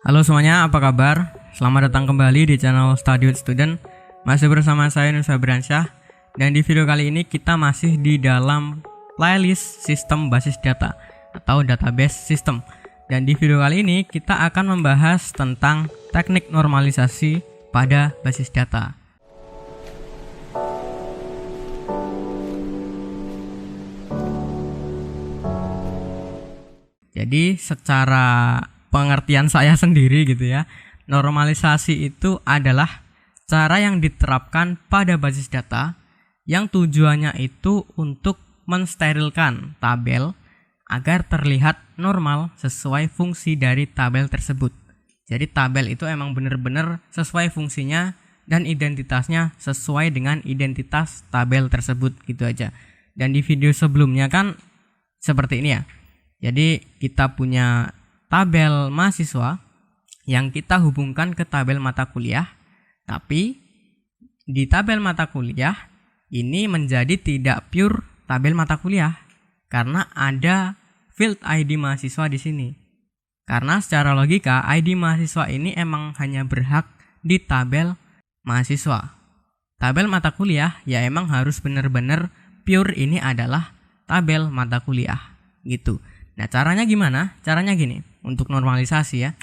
Halo semuanya, apa kabar? Selamat datang kembali di channel Study with Student. Masih bersama saya Nusa Bransyah. Dan di video kali ini kita masih di dalam playlist sistem basis data atau database system. Dan di video kali ini kita akan membahas tentang teknik normalisasi pada basis data. Jadi secara pengertian saya sendiri gitu ya, normalisasi itu adalah cara yang diterapkan pada basis data yang tujuannya itu untuk mensterilkan tabel agar terlihat normal sesuai fungsi dari tabel tersebut. Jadi tabel itu emang benar-benar sesuai fungsinya dan identitasnya sesuai dengan identitas tabel tersebut gitu aja. Dan di video sebelumnya kan seperti ini ya. Jadi kita punya tabel mahasiswa yang kita hubungkan ke tabel mata kuliah, tapi di tabel mata kuliah ini menjadi tidak pure tabel mata kuliah karena ada field ID mahasiswa di sini. Karena secara logika ID mahasiswa ini emang hanya berhak di tabel mahasiswa. Tabel mata kuliah ya emang harus benar-benar pure ini adalah tabel mata kuliah gitu. Nah, caranya gimana? Caranya gini, untuk normalisasi ya.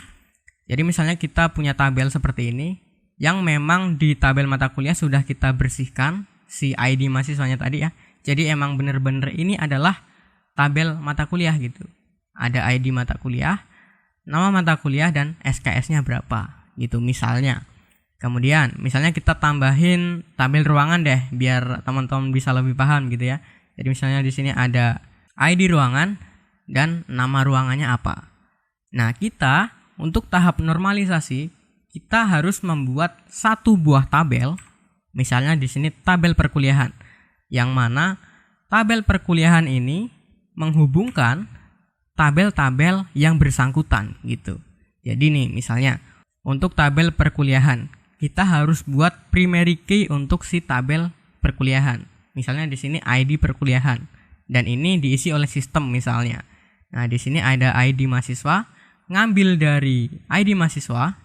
Jadi misalnya kita punya tabel seperti ini, yang memang di tabel mata kuliah sudah kita bersihkan si ID mahasiswanya tadi ya. Jadi emang bener-bener ini adalah tabel mata kuliah gitu. Ada ID mata kuliah, nama mata kuliah, dan SKS-nya berapa gitu misalnya. Kemudian misalnya kita tambahin tabel ruangan deh, biar teman-teman bisa lebih paham gitu ya. Jadi misalnya di sini ada ID ruangan dan nama ruangannya apa. Nah, kita untuk tahap normalisasi kita harus membuat satu buah tabel. Misalnya di sini tabel perkuliahan, yang mana tabel perkuliahan ini menghubungkan tabel-tabel yang bersangkutan gitu. Jadi nih misalnya untuk tabel perkuliahan kita harus buat primary key untuk si tabel perkuliahan. Misalnya di sini ID perkuliahan dan ini diisi oleh sistem misalnya. Nah, di sini ada ID mahasiswa, ngambil dari ID mahasiswa.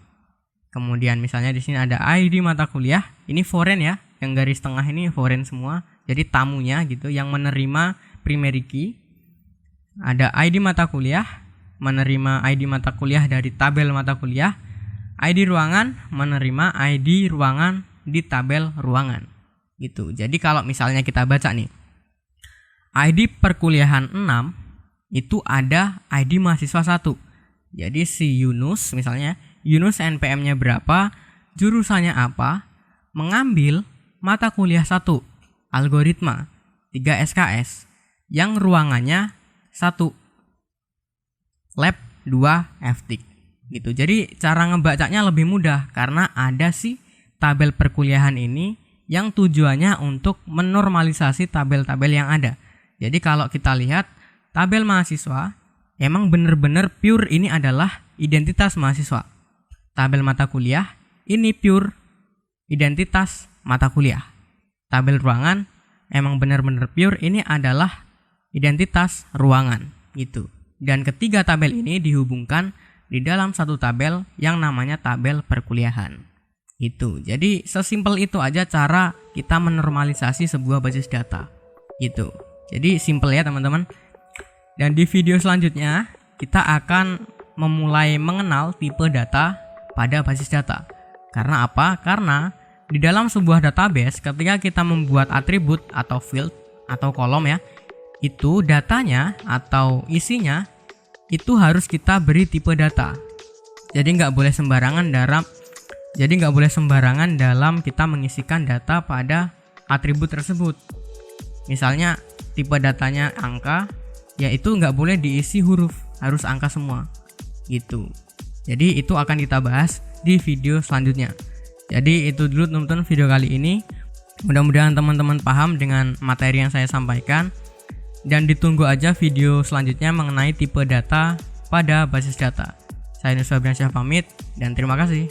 Kemudian misalnya di sini ada ID mata kuliah, ini foreign ya, yang garis tengah ini foreign semua. Jadi tamunya gitu yang menerima primary key. Ada ID mata kuliah, menerima ID mata kuliah dari tabel mata kuliah. ID ruangan, menerima ID ruangan di tabel ruangan. Gitu. Jadi kalau misalnya kita baca nih, ID perkuliahan 6 itu ada ID mahasiswa 1. Jadi si Yunus misalnya, Yunus NPM-nya berapa, jurusannya apa, mengambil mata kuliah 1, algoritma 3 SKS, yang ruangannya 1, lab 2 FTIC gitu. Jadi cara ngebacanya lebih mudah karena ada si tabel perkuliahan ini yang tujuannya untuk menormalisasi tabel-tabel yang ada. Jadi kalau kita lihat tabel mahasiswa emang bener-bener pure ini adalah identitas mahasiswa. Tabel mata kuliah ini pure identitas mata kuliah. Tabel ruangan emang bener-bener pure ini adalah identitas ruangan gitu. Dan ketiga tabel ini dihubungkan di dalam satu tabel yang namanya tabel perkuliahan. Itu. Jadi sesimpel itu aja cara kita menormalisasi sebuah basis data. Gitu. Jadi simple ya teman-teman. Dan di video selanjutnya kita akan memulai mengenal tipe data pada basis data. Karena apa? Karena di dalam sebuah database ketika kita membuat atribut atau field atau kolom ya, itu datanya atau isinya itu harus kita beri tipe data. Jadi nggak boleh sembarangan dalam kita mengisikan data pada atribut tersebut. Misalnya tipe datanya angka, ya itu nggak boleh diisi huruf, harus angka semua gitu. Jadi itu akan kita bahas di video selanjutnya. Jadi itu dulu teman-teman video kali ini. Mudah-mudahan teman-teman paham dengan materi yang saya sampaikan. Dan ditunggu aja video selanjutnya mengenai tipe data pada basis data. Saya Nusa Bransyah pamit dan terima kasih.